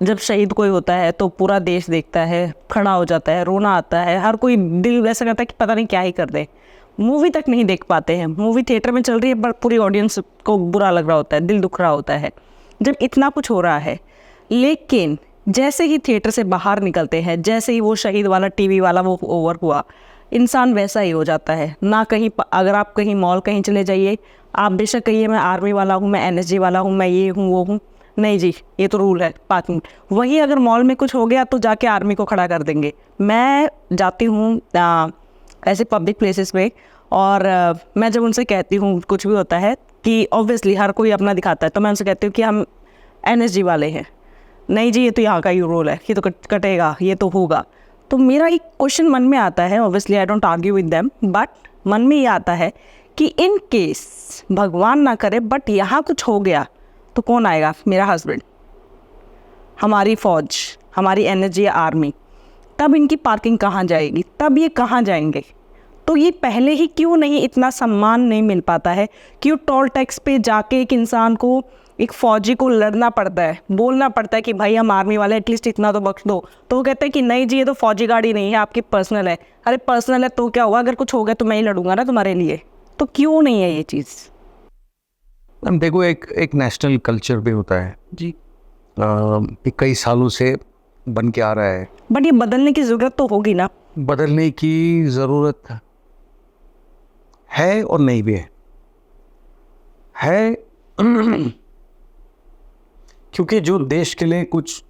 जब शहीद कोई होता है तो पूरा देश देखता है, खड़ा हो जाता है, रोना आता है, हर कोई दिल वैसा करता है कि पता नहीं क्या ही कर दे। मूवी तक नहीं देख पाते हैं, मूवी थिएटर में चल रही है पर पूरी ऑडियंस को बुरा लग रहा होता है, दिल दुख रहा होता है जब इतना कुछ हो रहा है। लेकिन जैसे ही थिएटर से बाहर निकलते हैं, जैसे ही वो शहीद वाला टीवी वाला वो ओवर हुआ, इंसान वैसा ही हो जाता है। ना कहीं अगर आप कहीं मॉल कहीं चले जाइए, आप बेशक कहिए मैं आर्मी वाला हूँ, मैं एनएसजी वाला हूँ, मैं ये हूँ वो हूँ, नहीं जी ये तो रूल है पार्किंग। वही अगर मॉल में कुछ हो गया तो जाके आर्मी को खड़ा कर देंगे। मैं जाती हूँ ऐसे पब्लिक प्लेसेस में और मैं जब उनसे कहती हूँ कुछ भी होता है कि ऑब्वियसली हर कोई अपना दिखाता है, तो मैं उनसे कहती हूँ कि हम एनएसजी वाले हैं, नहीं जी ये तो यहाँ का ही रूल है, ये तो कटेगा, ये तो होगा। तो मेरा एक क्वेश्चन मन में आता है, obviously I don't argue with them, but मन में ये आता है कि इन केस भगवान ना करे बट यहाँ कुछ हो गया तो कौन आएगा? मेरा हस्बैंड, हमारी फौज, हमारी एनएसजी या आर्मी, तब इनकी पार्किंग कहाँ जाएगी? तब ये कहाँ जाएंगे? तो ये पहले ही क्यों नहीं इतना सम्मान नहीं मिल पाता है? क्यों टोल टैक्स पे जाके एक इंसान को, एक फौजी को लड़ना पड़ता है, बोलना पड़ता है कि भाई हम आर्मी वाले एटलीस्ट इतना तो बख्श दो? तो वो कहते हैं कि नहीं जी ये तो फौजी गाड़ी नहीं है, आपकी पर्सनल है। अरे पर्सनल है तो क्या हुआ, अगर कुछ हो गया तो मैं ही लड़ूंगा ना तुम्हारे लिए। तो क्यों नहीं है ये चीज़? देखो एक नेशनल कल्चर भी होता है जी, कई सालों से बन के आ रहा है, बट ये बदलने की ज़रूरत तो होगी ना। बदलने की ज़रूरत है और नहीं भी है क्योंकि जो देश के लिए कुछ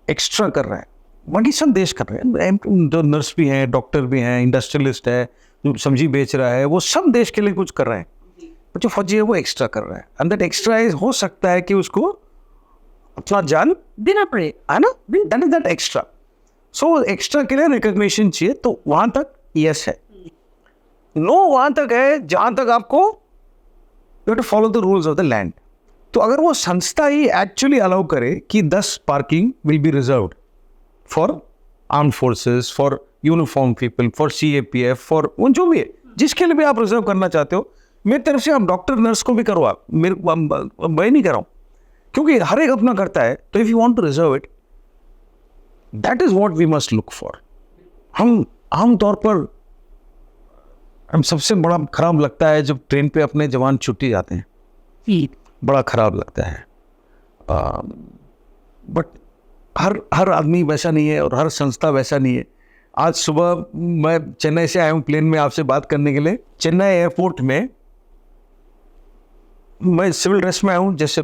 एक्स्ट्रा कर रहा है, बाकी सब देश कर रहे हैं, जो नर्स भी हैं, डॉक्टर भी हैं, इंडस्ट्रियलिस्ट है, जो सब्जी बेच रहा है, वो सब देश के लिए कुछ कर रहे हैं। जो फौजी है वो एक्स्ट्रा कर रहा है, एंड दैट एक्स्ट्रा हो सकता है कि उसको अपना जान देना पड़े, है ना, that is that extra. So extra के लिए रिकॉग्निशन चाहिए, तो वहां तक यस है। नो वहां तक है जहां तक आपको you have to follow the rules of the land. तो अगर वो संस्था ही एक्चुअली अलाउ करे कि 10 parking will be reserved for armed forces, for uniform people, for CAPF, for उन जो भी है जिसके लिए भी आप रिजर्व करना चाहते हो, मेरी तरफ से आप डॉक्टर नर्स को भी करो, आप मैं नहीं कर रहा हूँ, क्योंकि हर एक अपना करता है। तो if you want to reserve it, that is what we must look for. हम आमतौर पर हम सबसे बड़ा खराब लगता है जब ट्रेन पे अपने जवान छुट्टी जाते हैं, बड़ा खराब लगता है। बट हर आदमी वैसा नहीं है और हर संस्था वैसा नहीं है। आज सुबह मैं चेन्नई से आया हूँ प्लेन में आपसे बात करने के लिए। चेन्नई एयरपोर्ट में मैं सिविल ड्रेस में आया हूँ, जैसे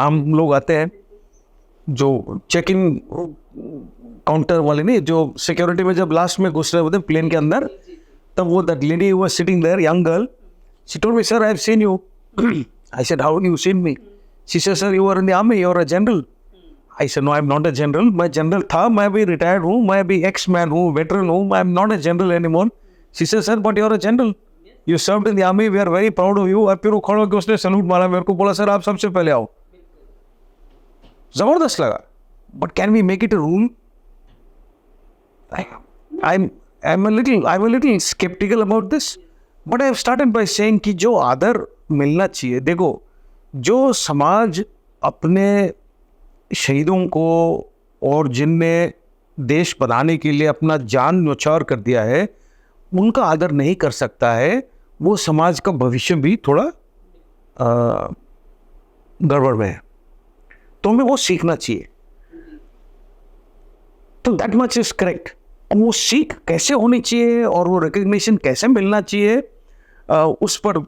आम लोग आते हैं, जो चेक इन काउंटर वाले नहीं, जो सिक्योरिटी में जब लास्ट में घुस रहे होते हैं प्लेन के अंदर, तब वो that lady who was sitting there, young girl, she told me sir I have seen you. I said, how have you seen me? She said, sir, you are in the army, you are a general. I said, no, I am not a general. मैं general था, मैं भी retired हूँ, मैं भी ex-man हूँ, veteran हूँ, I am not a general anymore. She said, sir, but you are a general. You served in the army, we are very proud of you. और फिर वो खड़ा होकर उसने सैल्यूट मारा मेरे को, बोला सर आप सबसे पहले आओ। जबरदस्त लगा। But can we make it a rule? I'm a little skeptical about this. But I have started by saying कि जो आदर मिलना चाहिए, देखो जो समाज अपने शहीदों को और जिनने देश बनाने के लिए अपना जान न्यौछावर कर दिया है, उनका आदर नहीं कर सकता है, वो समाज का भविष्य भी थोड़ा गड़बड़ में है। तो हमें वो सीखना चाहिए। तो दैट मच इज करेक्ट। वो सीख कैसे होनी चाहिए और वो रिकग्निशन कैसे मिलना चाहिए, उस पर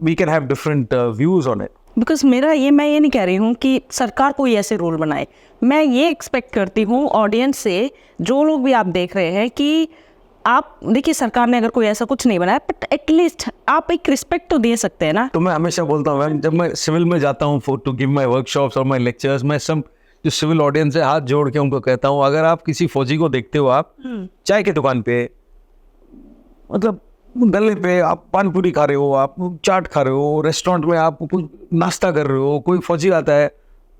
we can have different views on it. Because मैं ये नहीं कह रही हूँ कि सरकार कोई ऐसे रूल बनाए, मैं ये एक्सपेक्ट करती हूँ ऑडियंस से, जो लोग भी आप देख रहे हैं, कि आप देखिए सरकार ने अगर कोई ऐसा कुछ नहीं बनाया, बट एटलीस्ट आप एक रिस्पेक्ट तो दे सकते हैं ना। तो मैं हमेशा बोलता हूँ मैम, जब मैं सिविल में जाता हूँ for to give my workshops और माई लेक्चर्स, मैं सब जो सिविल ऑडियंस है हाथ जोड़ के उनको कहता हूँ, अगर आप किसी फौजी को देखते हो, आप चाय की दुकान पे, मतलब गले पे आप पान पूरी खा रहे हो, आप चाट खा रहे हो, रेस्टोरेंट में आप कुछ नाश्ता कर रहे हो, कोई फौजी आता है,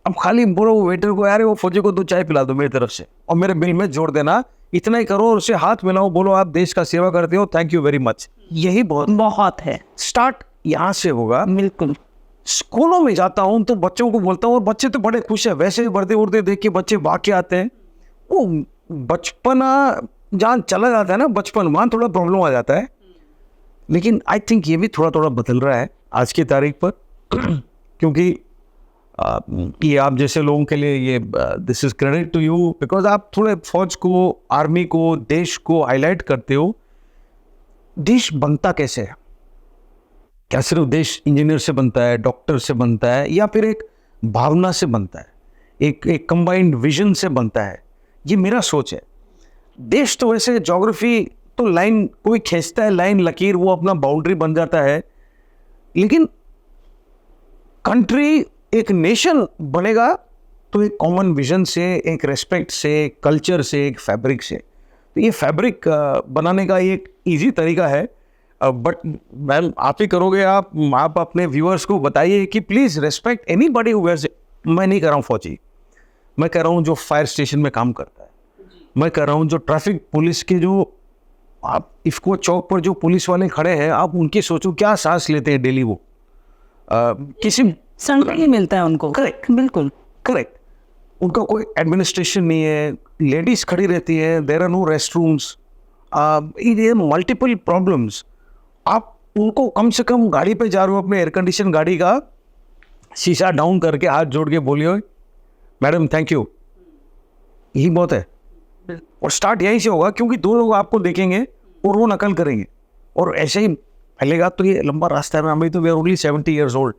अब खाली बोलो वेटर को, यार वो फौजी को 2 चाय पिला दो मेरी तरफ से और मेरे बिल में जोड़ देना, इतना ही करो और उससे हाथ मिलाओ, बोलो आप देश का सेवा करते हो, थैंक यू वेरी मच। यही बहुत बहुत है। स्टार्ट यहाँ से होगा। बिल्कुल। स्कूलों में जाता हूँ तो बच्चों को बोलता हूँ और बच्चे तो बड़े खुश है, वैसे वर्दे उर्दे देख के बच्चे भाग के आते हैं। वो बचपना जहाँ चला जाता है ना, बचपन, वहाँ थोड़ा प्रॉब्लम आ जाता है। लेकिन आई थिंक ये भी थोड़ा थोड़ा बदल रहा है आज की तारीख पर क्योंकि ये आप जैसे लोगों के लिए ये this is credit to you, because आप थोड़े फौज को, आर्मी को, देश को हाईलाइट करते हो। देश बनता कैसे है? क्या सिर्फ देश इंजीनियर से बनता है, डॉक्टर से बनता है, या फिर एक भावना से बनता है, एक कंबाइंड विजन से बनता है? ये मेरा सोच है। देश तो वैसे ज्योग्राफी तो लाइन कोई खींचता है, लाइन लकीर, वो अपना बाउंड्री बन जाता है। लेकिन कंट्री, एक नेशन बनेगा तो एक कॉमन विजन से, एक रेस्पेक्ट से, कल्चर से, एक फैब्रिक से। तो ये फैब्रिक बनाने का एक इजी तरीका है। बट मैम आप ही करोगे, आप अपने व्यूअर्स को बताइए कि please respect anybody who wears. मैं नहीं कर रहा हूँ फौजी, मैं कह रहा हूँ जो फायर स्टेशन में काम करता है, मैं कह रहा हूँ जो ट्रैफिक पुलिस के, जो आप इफ्को चौक पर जो पुलिस वाले खड़े हैं, आप उनकी सोचो क्या सांस लेते हैं डेली वो। किसी संडे ही मिलता है उनको। करेक्ट, बिल्कुल करेक्ट। उनका कोई एडमिनिस्ट्रेशन नहीं है, लेडीज खड़ी रहती है, there are no rest rooms, ये मल्टीपल प्रॉब्लम्स। आप उनको कम से कम गाड़ी पे जा रहे हो, अपने एयर कंडीशन गाड़ी का शीशा डाउन करके हाथ जोड़ के बोलिए मैडम थैंक यू, यही बहुत है। और स्टार्ट यहीं से होगा, क्योंकि दो लोग आपको देखेंगे और वो नकल करेंगे, और ऐसे ही फैलेगा। तो ये लंबा रास्ता है। हमें तो we are only 70 years old।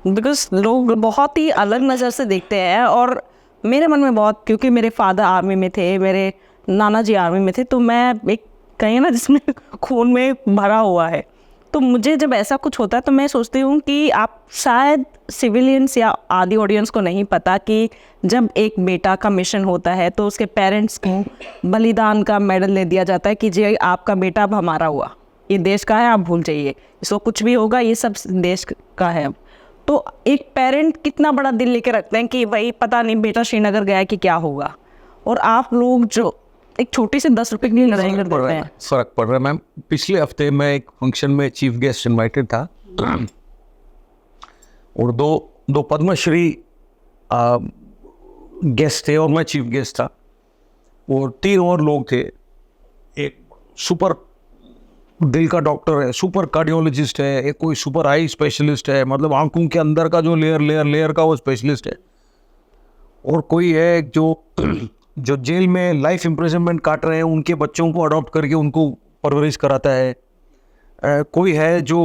बिकॉज लोग बहुत ही अलग नज़र से देखते हैं। और मेरे मन में बहुत, क्योंकि मेरे फादर आर्मी में थे, मेरे नाना जी आर्मी में थे, तो मैं एक कहीं ना जिसमें खून में भरा हुआ है। तो मुझे जब ऐसा कुछ होता है तो मैं सोचती हूँ कि आप शायद सिविलियंस या आदि ऑडियंस को नहीं पता कि जब एक बेटा का मिशन होता है तो उसके पेरेंट्स को बलिदान का मेडल दे दिया जाता है कि जी आपका बेटा अब हमारा हुआ, ये देश का है, आप भूल जाइए, इसको कुछ भी होगा ये सब देश का है। अब तो एक पेरेंट कितना बड़ा दिल लेके रखते हैं कि भाई पता नहीं बेटा श्रीनगर गया कि क्या होगा, और आप लोग जो एक छोटी सी 10 रुपए के लिए लड़ाई कर देते हैं। फर्क पड़ रहा है मैम। पिछले हफ्ते मैं एक फंक्शन में चीफ गेस्ट इनवाइटेड था और दो पद्मश्री गेस्ट थे और मैं चीफ गेस्ट था, और 3 और लोग थे। एक सुपर दिल का डॉक्टर है, सुपर कार्डियोलॉजिस्ट है, एक कोई सुपर आई स्पेशलिस्ट है, मतलब आंखों के अंदर का जो लेयर का वो स्पेशलिस्ट है, और कोई है जो जेल में लाइफ इम्प्रिजनमेंट काट रहे हैं उनके बच्चों को अडॉप्ट करके उनको परवरिश कराता है। कोई है जो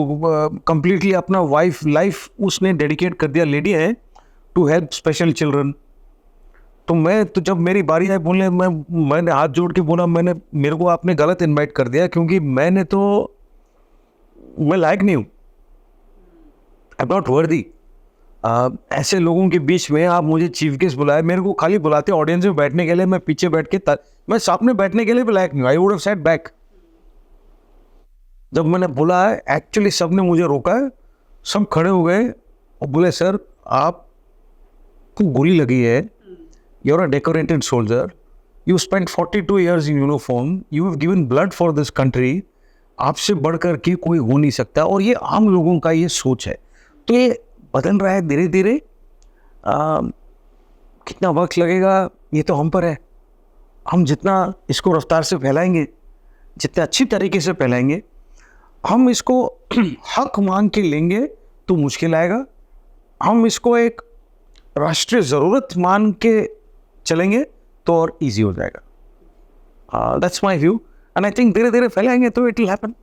कंप्लीटली अपना लाइफ उसने डेडिकेट कर दिया, लेडी है, टू हेल्प स्पेशल चिल्ड्रन। तो जब मेरी बारी आई बोलने, मैंने हाथ जोड़ के बोला, मेरे को आपने गलत इनवाइट कर दिया, क्योंकि मैं लायक नहीं हूँ, आई एम नॉट वर्दी। ऐसे लोगों के बीच में आप मुझे चीफ गेस्ट बुलाए, मेरे को खाली बुलाते ऑडियंस में बैठने के लिए, मैं पीछे बैठ के मैं सामने बैठने के लिए भी लायक नहीं हूँ। I would have set back. जब मैंने बोला है, एक्चुअली सब ने मुझे रोका है, सब खड़े हो गए और बोले सर आपको गोली लगी है, you are a decorated soldier, you spend 42 years in uniform, you have given blood for this country, आपसे बढ़कर के कोई हो नहीं सकता। और ये आम लोगों का ये सोच है। तो ये बदल रहा है धीरे धीरे। कितना वक्त लगेगा ये तो हम पर है। हम जितना इसको रफ्तार से फैलाएंगे, जितने अच्छी तरीके से फैलाएंगे, हम इसको हक मांग के लेंगे तो मुश्किल आएगा। हम इसको एक राष्ट्रीय ज़रूरत मान के चलेंगे तो और इजी हो जाएगा। That's my view, and I think धीरे धीरे फैलाएंगे तो इट विल हैपन।